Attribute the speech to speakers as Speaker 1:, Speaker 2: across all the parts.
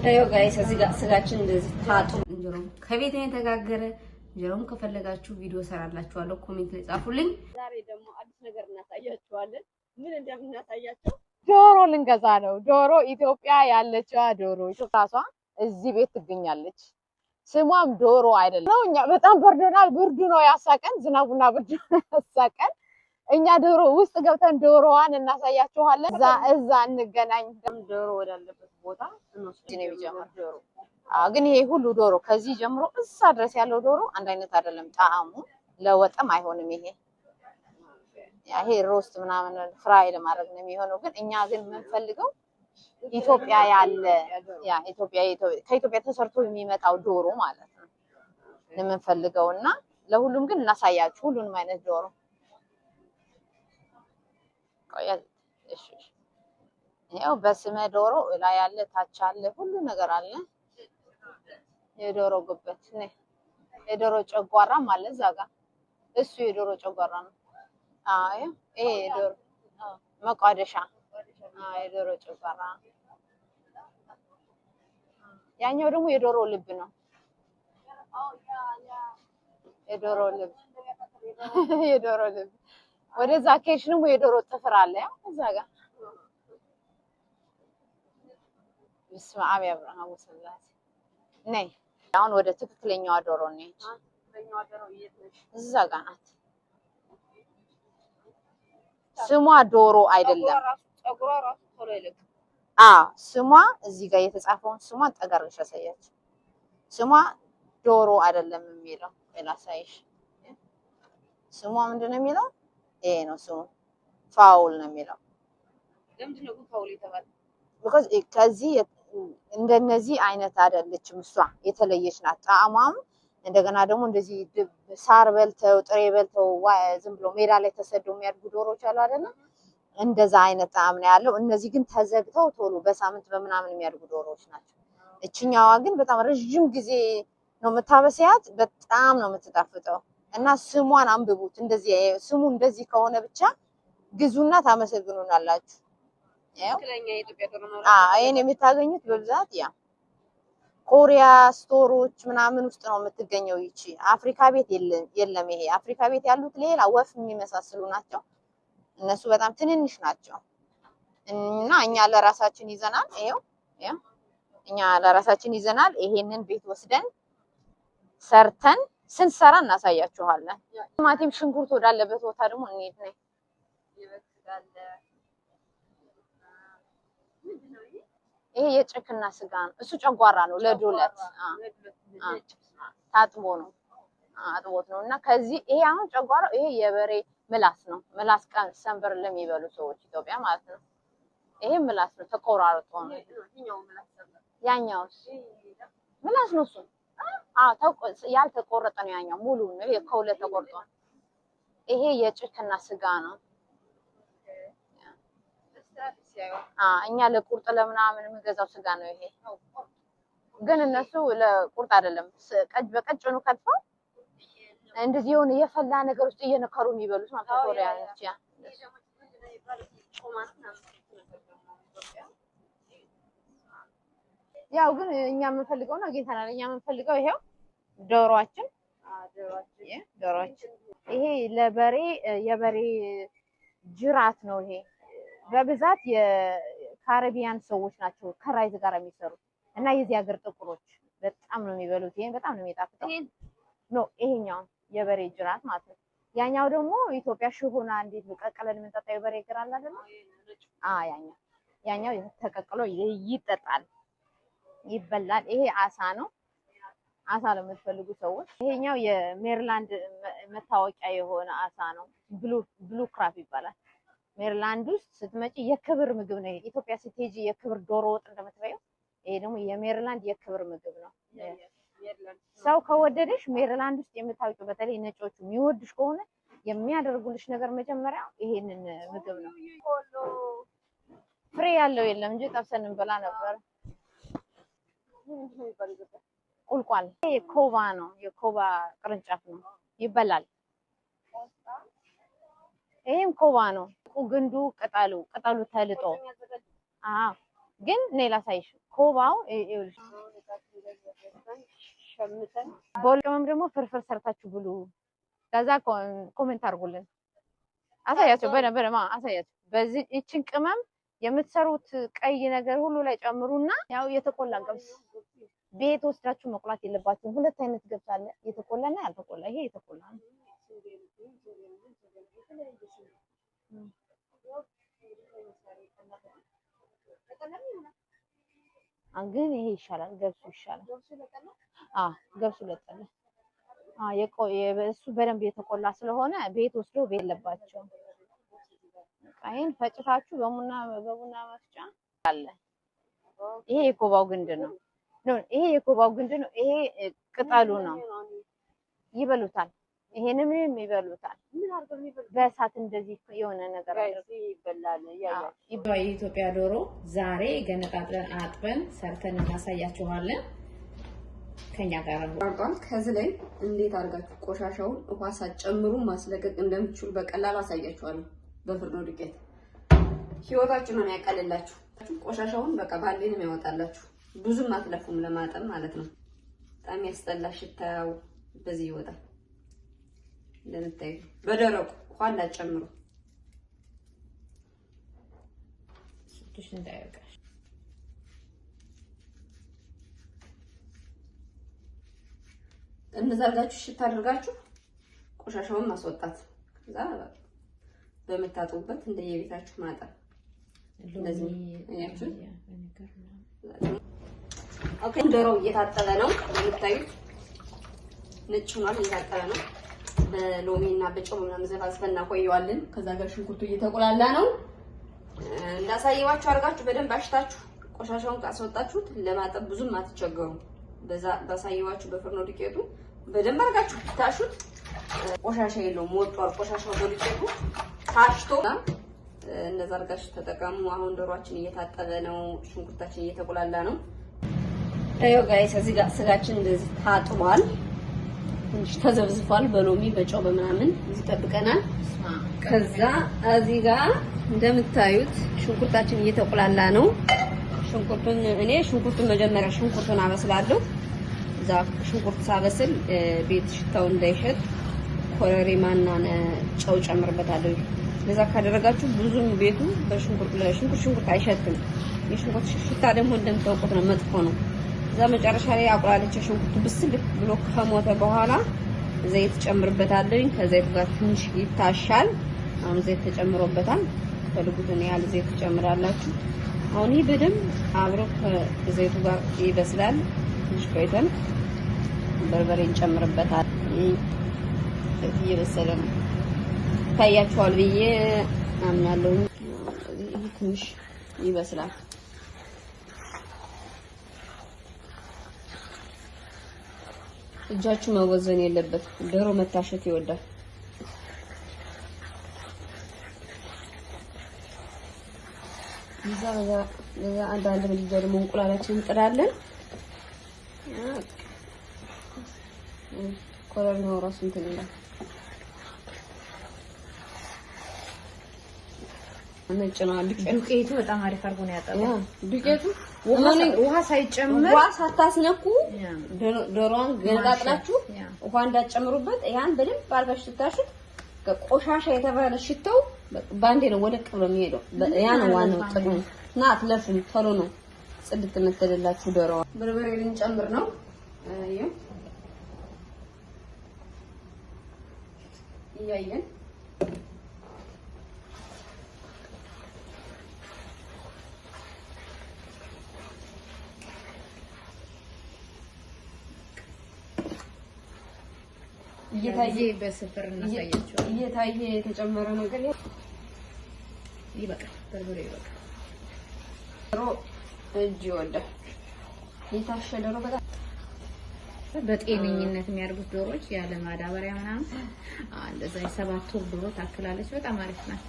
Speaker 1: አዮ ጋይስ እዚህ ጋር ስጋችን እንደዚህ ታጡ እንጀራው ከቤት የተጋገረ እንጀራውን ከፈለጋችሁ ቪዲዮ ሰራላችኋለሁ ኮሜንት ላይ ጻፉልኝ። ዛሬ ደግሞ አዲስ ነገር እናሳያችኋለን። ምን እንደምናሳያችሁ
Speaker 2: ዶሮ ልንገዛ ነው። ዶሮ ኢትዮጵያ ያለችዋ ዶሮ ኢትዮጵያሷ እዚህ ቤት ትገኛለች። ስሟም ዶሮ አይደለም። እኛ በጣም በርዶናል። ብርዱ ነው ያሳቀን፣ ዝናቡና ብርዱ ያሳቀን። እኛ ዶሮ ውስጥ ገብተን ዶሮዋን እናሳያችኋለን። እዛ እንገናኝ።
Speaker 1: ዶሮ ወዳለበት ቦታ እንወስድ ነው የሚጀምረው ዶሮ።
Speaker 2: ግን ይሄ ሁሉ ዶሮ ከዚህ ጀምሮ እዛ ድረስ ያለው ዶሮ አንድ አይነት አይደለም። ጣዕሙ ለወጥም አይሆንም። ይሄ ሮስት ምናምን ፍራይ ለማድረግ ነው የሚሆነው። ግን እኛ ግን የምንፈልገው ኢትዮጵያ ያለ ከኢትዮጵያ ተሰርቶ የሚመጣው ዶሮ ማለት ነው የምንፈልገውና ለሁሉም ግን እናሳያችሁ ሁሉንም አይነት ዶሮ። እሺ ያው በስመ ዶሮ ላይ ያለ ታች አለ ሁሉ ነገር አለ። የዶሮ ጉበት ነው። የዶሮ ጨጓራም አለ እዛ ጋር። እሱ የዶሮ ጨጓራ ነው። ይሄ የዶሮ መቋደሻ የዶሮ ጨጓራ። ያኛው ደግሞ የዶሮ ልብ ነው። የዶሮ ልብ የዶሮ ልብ። ወደዛ ኬሽንም የዶሮ ጥፍር አለ ያው እዛ ጋር። በስመ አብ አብርሃም ወሰላሴ ነይ። አሁን ወደ ትክክለኛዋ ዶሮ ነች። ትክክለኛዋ ዶሮ እዛ ጋር ናት። ስሟ ዶሮ አይደለም።
Speaker 1: ጸጉሯ ራሱ ቶሎ ይልቅ
Speaker 2: ስሟ እዚህ ጋር የተጻፈውን ስሟን ጠጋርሽ ያሳያች። ስሟ ዶሮ አይደለም የሚለው ላሳይሽ። ስሟ ምንድነው የሚለው? ይሄ ነው ስሙ። ፋውል ነው የሚለው።
Speaker 1: ለምንድን ነው ፋውል የተባለው?
Speaker 2: because ከዚህ እንደነዚህ አይነት አይደለችም። እሷ የተለየች ናት። ጣዕሟም እንደገና ደግሞ እንደዚህ ሳር በልተው ጥሬ በልተው ዝም ብሎ ሜዳ ላይ ተሰደው የሚያድጉ ዶሮዎች አሉ አይደል? እንደዛ አይነት ጣዕም ነው ያለው። እነዚህ ግን ተዘግተው ቶሎ በሳምንት በምናምን የሚያድጉ ዶሮዎች ናቸው። እችኛዋ ግን በጣም ረጅም ጊዜ ነው የምታበስያት። በጣም ነው የምትጣፍጠው። እና ስሟን አንብቡት። እንደዚህ ስሙ እንደዚህ ከሆነ ብቻ ግዙና ታመሰግኑናላችሁ።
Speaker 1: ትክክለኛ የኢትዮጵያ ዶሮ ነው።
Speaker 2: ይሄን የምታገኙት በብዛት ኮሪያ ስቶሮች ምናምን ውስጥ ነው የምትገኘው። ይቺ አፍሪካ ቤት የለም። ይሄ አፍሪካ ቤት ያሉት ሌላ ወፍ የሚመሳሰሉ ናቸው። እነሱ በጣም ትንንሽ ናቸው። እና እኛ ለራሳችን ይዘናል። እኛ ለራሳችን ይዘናል። ይሄንን ቤት ወስደን ሰርተን ስንሰራ እናሳያችኋለን። ቲማቲም ሽንኩርት ወዳለበት ቦታ ደግሞ እንሄድ ነው። ይሄ የጭክና ስጋ ነው። እሱ ጨጓራ ነው። ለዶለት ታጥቦ ነው አጥቦት ነው። እና ከዚህ ይሄ አሁን ጨጓራው ይሄ የበሬ ምላስ ነው። ምላስ ቀን ሰንበር ለሚበሉ ሰዎች ኢትዮጵያ ማለት ነው። ይሄ ምላስ ነው። ተቆራርጦ ነው። ያኛውስ ምላስ ነው። እሱ ያልተቆረጠ ነው። ያኛው ሙሉ ነው። ይሄ ከሁለት ተቆርጦ። ይሄ የጭክና ስጋ ነው። እኛ ለቁርጥ ለምናምን የምንገዛው ስጋ ነው። ይሄ ግን እነሱ ለቁርጥ አይደለም። በቀጭኑ ከትፈው እንደዚህ የሆነ የፈላ ነገር ውስጥ እየነከሩ የሚበሉት ማለት ነው። ኮሪያኖች ያው ግን እኛ የምንፈልገው ነው አግኝተናል። እኛ የምንፈልገው ይሄው ዶሮአችን ይሄ ለበሬ የበሬ ጅራት ነው። ይሄ በብዛት የካሪቢያን ሰዎች ናቸው ከራይዝ ጋር የሚሰሩት እና የዚህ ሀገር ጥቁሮች በጣም ነው የሚበሉት። ይሄን በጣም ነው የሚጣፍጠው። ይሄኛው የበሬ ጅራት ማለት ነው። ያኛው ደግሞ ኢትዮጵያ ሽሁና እንዴት ቀቀለን የምንጠጣው የበሬ እግር አለ አይደል? ያኛው ተቀቅሎ ይጠጣል፣ ይበላል። ይሄ አሳ ነው። አሳ ለምትፈልጉ ሰዎች ይሄኛው የሜሪላንድ መታወቂያ የሆነ አሳ ነው። ብሉ ክራፕ ይባላል። ሜሪላንድ ውስጥ ስትመጪ የክብር ምግብ ነው። ኢትዮጵያ ስትሄጂ የክብር ዶሮ ወጥ እንደምትበይው ይሄ ደግሞ የሜሪላንድ የክብር ምግብ ነው። ሰው ከወደደሽ ሜሪላንድ ውስጥ የምታውቂው በተለይ ነጮቹ የሚወድሽ ከሆነ የሚያደርጉልሽ ነገር መጀመሪያ ይሄንን ምግብ ነው። ፍሬ ያለው የለም እንጂ ጠብሰን እንበላ ነበር። ቁልቋል ይሄ ኮባ ነው። የኮባ ቅርንጫፍ ነው፣ ይበላል። ይሄም ኮባ ነው። ግንዱ ቅጠሉ ተልጦ ግን እኔ ላሳይሽ ኮባው ይኸውልሽ
Speaker 1: ሸምተን
Speaker 2: በወልቀምም ደግሞ ፍርፍር ሰርታችሁ ብሉ። ከዛ ኮሜንት አድርጉልን፣ አሳያቸው በደንብ አሳያቸው። በዚህ እቺን ቅመም የምትሰሩት ቀይ ነገር ሁሉ ላይ ጨምሩና ያው የተቆላ ገብስ ቤት ወስዳችሁ መቁላት የለባችሁም። ሁለት አይነት ገብስ አለ፣ የተቆላና ያልተቆላ። ይሄ የተቆላ ነው። ግን ይሄ ይሻላል፣ ገብሱ ይሻላል። ገብሱ ለጠለ እሱ በደንብ የተቆላ ስለሆነ ቤት ወስዶ ቤት የለባቸው። ይሄን ፈጭታችሁ በቡና መፍጫ አለ። ይሄ የኮባው ግንድ ነው። ይሄ የኮባው ግንድ ነው። ይሄ ቅጠሉ ነው። ይበሉታል። ይሄንም ይበሉታል። በእሳት እንደዚህ የሆነ ነገር
Speaker 1: ይበላል።
Speaker 2: የኢትዮጵያ ዶሮ ዛሬ ገነጣጥለን አጥበን ሰርተን እናሳያችኋለን። ከኛ ጋር ነው።
Speaker 1: ከዚህ ላይ እንዴት አድርጋችሁ ቆሻሻውን ውሃ ሳትጨምሩ ማስለቀቅ እንደምትችሉ በቀላሉ አሳያችኋለሁ። በፍርኖ ዱቄት ህይወታችሁን ነው ያቀልላችሁ። ቆሻሻውን በቃ ባንዴ ነው ያወጣላችሁ። ብዙም አትለፉም ለማጠብ ማለት ነው። በጣም ያስጠላ ሽታው በዚህ ይወጣል። እንደምታዩ በደረቁ ውሃ እንዳትጨምሩ።
Speaker 2: ትንሽ እንዳይወጣ
Speaker 1: እንዛርጋችሁ ሽታ አድርጋችሁ ቆሻሻውን ማስወጣት። ከዛ በመታጠቡበት እንደየቤታችሁ ማጠብ። እንደዚህ ያያችሁ። ኦኬ ዶሮው እየታጠበ ነው የምታዩት። ነጭ ሆኗል፣ እየታጠበ ነው። በሎሚና በጨው ምናምን ዘፋዝፈን እናቆየዋለን። ከዛ ጋር ሽንኩርቱ እየተቆላላ ነው። እንዳሳየዋችሁ አድርጋችሁ በደንብ አሽታችሁ ቆሻሻውን ካስወጣችሁት ለማጠብ ብዙም አትቸገሩም። በዛ ባሳየዋችሁ በፍርኖ ዱቄቱ በደንብ አድርጋችሁ ታሹት። ቆሻሻ የለውም፣ ወጥቷል ቆሻሻው በዱቄቱ ታሽቶ። እንደዛ አድርጋችሁ ተጠቀሙ። አሁን ዶሮአችን እየታጠበ ነው፣ ሽንኩርታችን እየተቆላላ ነው። አዮ ጋይስ እዚህ ጋር ስጋችን እንደዚህ ታጥቧል፣ ትንሽ ተዘብዝፏል። በሎሚ በጨው በምናምን እዚህ ጠብቀናል። ከዛ እዚህ ጋር እንደምታዩት ሽንኩርታችን እየተቆላላ ነው። ሽንኩርቱን መጀመሪያ ሽንኩርቱን አበስላለሁ። እዛ ሽንኩርት ሳበስል ቤት ሽታው እንዳይሸት ኮረሪማና ጨው ጨምርበታለሁ። ለዛ ካደረጋችሁ ብዙም ቤቱ በሽንኩርት አይሸትም። የሽንኩርት ሽታ ደግሞ እንደምታውቁት ነው፣ መጥፎ ነው። እዛ መጨረሻ ላይ አቁላልቼ ሽንኩርቱ ብስል ብሎ ከሞተ በኋላ ዘይት ጨምርበታለሁ። ከዘይቱ ጋር ትንሽ ይታሻል። አሁን ዘይት ተጨምሮበታል። ፈልጉትን ያህል ዘይት ትጨምራላችሁ። አሁን ይሄ በደንብ አብሮ ከዘይቱ ጋር ይበስላል። ትንሽ ቆይተን በርበሬ እንጨምርበታል። እየበሰለ ነው፣ ታያችኋል ብዬ አምናለሁ። ይሄ ትንሽ ይበስላል። እጃችሁ መወዘን የለበትም። ዶሮ መታሸት ይወዳል። እዛ አንዳንድ ምድጃ ደግሞ እንቁላላችንን እንጥዳለን። ኮረሪማው ራሱ እንትን ይላል። ነጭ ነው። ዱቄቱ በጣም አሪፍ አድርጎ ነው ያጠበው። ዱቄቱ ውሃ ሳይጨምር ውሃ ሳታስነኩ ዶሮዋን ገነጣጥላችሁ ውሃ እንዳትጨምሩበት። ያን በደንብ አድርጋችሁ ስታሹት ቆሻሻ የተባለ ሽታው ባንዴ ነው ወደቅ ብሎ የሚሄደው። ያ ነው ዋናው ጥቅሙ። እና አትለፉም፣ ቶሎ ነው ጽድት የምትልላችሁ ዶሮዋ። በርበሬ ልንጨምር ነው። እያየን እየታየ በስፍር እናሳያቸው። እየታየ የተጨመረ ነገር ይበቃል። በርበሬ ይበቃል። ዶሮ እጅ ይወዳል። የታሸ ዶሮ በጣም በጤነኝነት የሚያርጉት ዶሮች ያለ ማዳበሪያ ምናምን እንደዛ የ7 ወር ዶሮ ታክላለች። በጣም አሪፍ ናት።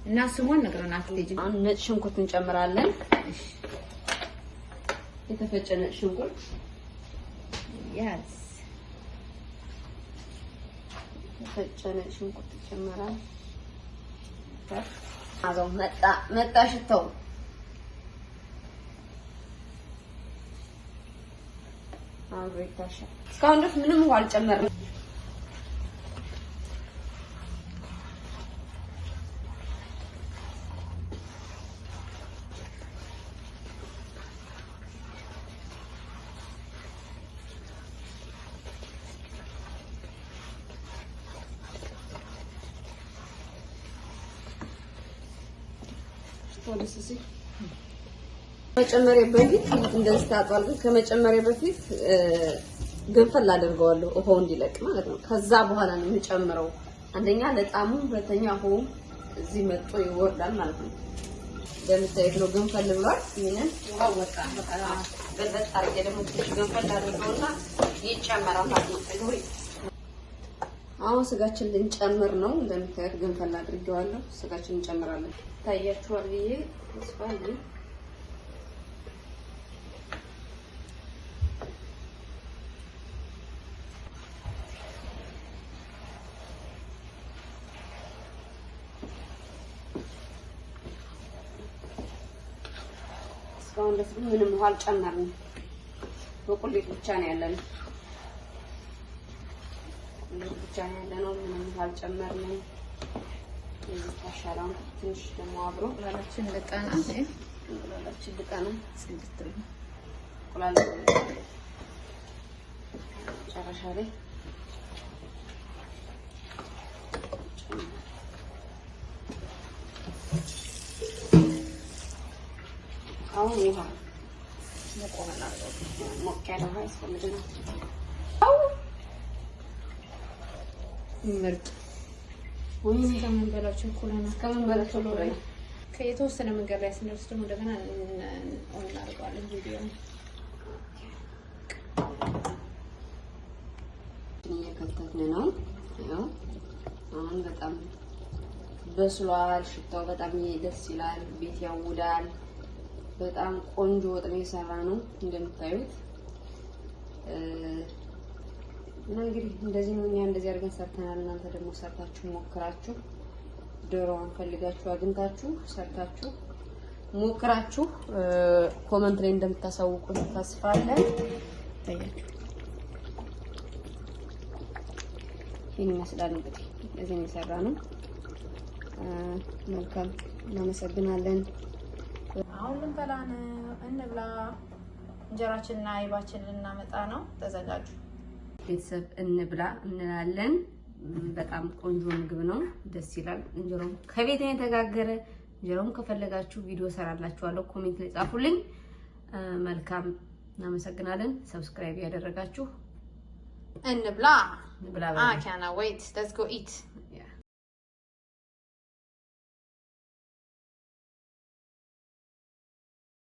Speaker 1: እና ስሟን ነግረናት ልጅ። አሁን ነጭ ሽንኩርት እንጨምራለን። እሺ፣ የተፈጨ ነጭ ሽንኩርት ያስ የተፈጨ ነጭ ሽንኩርት ይጨመራል። አዛው መጣ ሽታው አብሮ ይታሻል። እስካሁን ድረስ ምንም ውሃ አልጨመርንም። ከመጨመሪያ በፊት እንደዚህ ታጥባል። ከመጨመሪያ በፊት ገንፈል አድርገዋለሁ ውሃው እንዲለቅ ማለት ነው። ከዛ በኋላ ነው የምጨምረው። አንደኛ ለጣሙ፣ ሁለተኛ ውሃው እዚህ መጥቶ ይወርዳል ማለት ነው። እንደምታዩት ነው ገንፈል ብሏል። ይሄንን ውሃው ወጣ። በልበጥ አድርጌ ደግሞ ትንሽ ገንፈል አድርገውና ይጨመራል ማለት ነው። አሁን ስጋችን ልንጨምር ነው። እንደምታዩት ገንፈል አድርጌዋለሁ። ስጋችን እንጨምራለን። ታያችኋል ብዬ ተስፋ አለኝ። እስካሁን ድረስ ምንም ውሃ አልጨመርንም። በቁሌት ብቻ ነው ያለነው። ብቻ ነው ያለነው። ምንም ውሃ አልጨመርንም። እዚህ ታሻላም ትንሽ ደግሞ አብሮ ቁላላችን ልጠና ጽድት ብሎ ቁላላ ጨረሻ ላይ አሁን ውሃ ሞቅ ያለ ውሃ ያስፈልገናል። ምርጥ ወይ ከመንበላችን ኩላና ከመንበላችን ላይ ከየተወሰነ መንገድ ላይ ስንደርስ ደግሞ እንደገና እናደርገዋለን። ቪዲዮ እየከተትን ነው። ያው አሁን በጣም በስሏል። ሽታው በጣም ደስ ይላል። ቤት ያውዳል። በጣም ቆንጆ ወጥ ነው የሰራ ነው እንደምታዩት። እና እንግዲህ እንደዚህ ነው። እኛ እንደዚህ አድርገን ሰርተናል። እናንተ ደግሞ ሰርታችሁ ሞክራችሁ ዶሮዋን ፈልጋችሁ አግኝታችሁ ሰርታችሁ ሞክራችሁ ኮሜንት ላይ እንደምታሳውቁን ተስፋ አለን። ታያችሁ ይሄን ይመስላል። እንግዲህ እዚህ የሰራ ነው። መልካም እናመሰግናለን።
Speaker 2: አሁን ልንበላ ነው። እንብላ። እንጀራችንና አይባችንን ልናመጣ ነው። ተዘጋጁ
Speaker 1: ቤተሰብ፣ እንብላ እንላለን። በጣም ቆንጆ ምግብ ነው። ደስ ይላል። እንጀራው ከቤት ነው የተጋገረ። እንጀራውን ከፈለጋችሁ ቪዲዮ ሰራላችኋለሁ። ኮሜንት ላይ ጻፉልኝ። መልካም እናመሰግናለን። ሰብስክራይብ ያደረጋችሁ
Speaker 2: እንብላ።
Speaker 1: እንብላ።
Speaker 2: I cannot wait. Let's go eat.